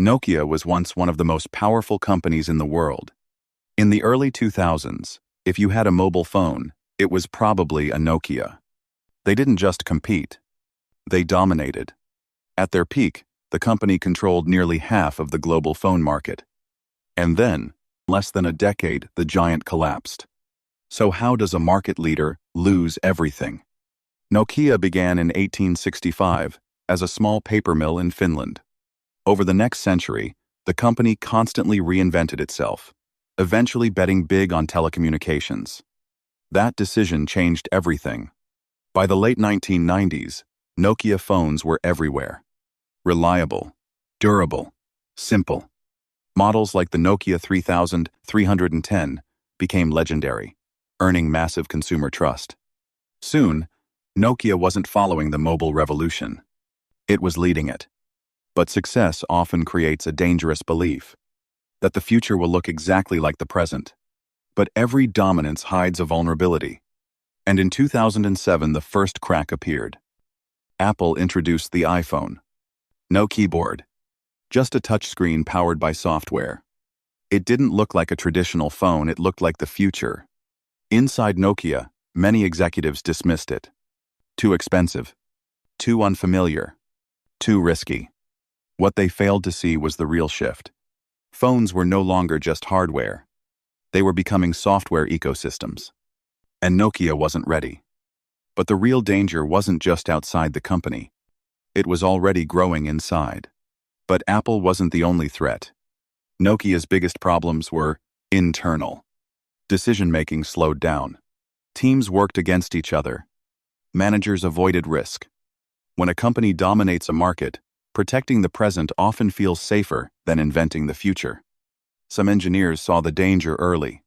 Nokia was once one of the most powerful companies in the world. In the early 2000s, if you had a mobile phone, it was probably a Nokia. They didn't just compete. They dominated. At their peak, the company controlled nearly half of the global phone market. And then, less than a decade, the giant collapsed. So how does a market leader lose everything? Nokia began in 1865 as a small paper mill in Finland. Over the next century, the company constantly reinvented itself, eventually betting big on telecommunications. That decision changed everything. By the late 1990s, Nokia phones were everywhere. Reliable, durable, simple. Models like the Nokia 3310 became legendary, earning massive consumer trust. Soon, Nokia wasn't following the mobile revolution. It was leading it. But success often creates a dangerous belief that the future will look exactly like the present. But every dominance hides a vulnerability. And in 2007, the first crack appeared. Apple introduced the iPhone. No keyboard, just a touchscreen powered by software. It didn't look like a traditional phone, it looked like the future. Inside Nokia, many executives dismissed it. Too expensive, too unfamiliar, too risky. What they failed to see was the real shift. Phones were no longer just hardware. They were becoming software ecosystems. And Nokia wasn't ready. But the real danger wasn't just outside the company. It was already growing inside. But Apple wasn't the only threat. Nokia's biggest problems were internal. Decision-making slowed down. Teams worked against each other. Managers avoided risk. When a company dominates a market, protecting the present often feels safer than inventing the future. Some engineers saw the danger early.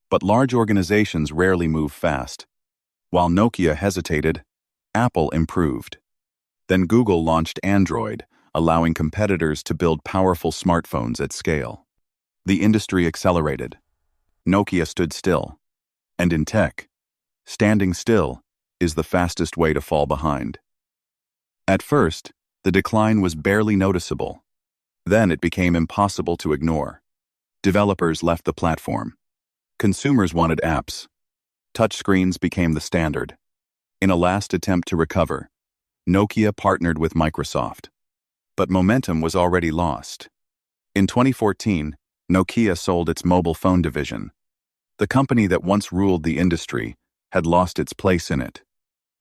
But large organizations rarely move fast. While Nokia hesitated, Apple improved. Then Google launched Android, allowing competitors to build powerful smartphones at scale. The industry accelerated. Nokia stood still. And in tech, standing still is the fastest way to fall behind. At first, the decline was barely noticeable. Then it became impossible to ignore. Developers left the platform. Consumers wanted apps. Touchscreens became the standard. In a last attempt to recover, Nokia partnered with Microsoft. But momentum was already lost. In 2014, Nokia sold its mobile phone division. The company that once ruled the industry had lost its place in it.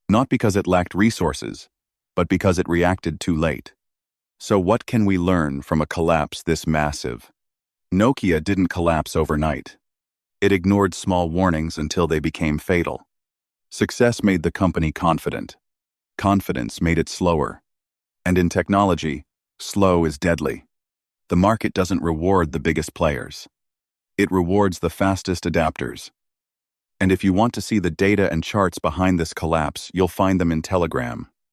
Not because it lacked resources, but because it reacted too late. So what can we learn from a collapse this massive? Nokia didn't collapse overnight. It ignored small warnings until they became fatal. Success made the company confident. Confidence made it slower. And in technology, slow is deadly. The market doesn't reward the biggest players. It rewards the fastest adapters. And if you want to see the data and charts behind this collapse, you'll find them in Telegram.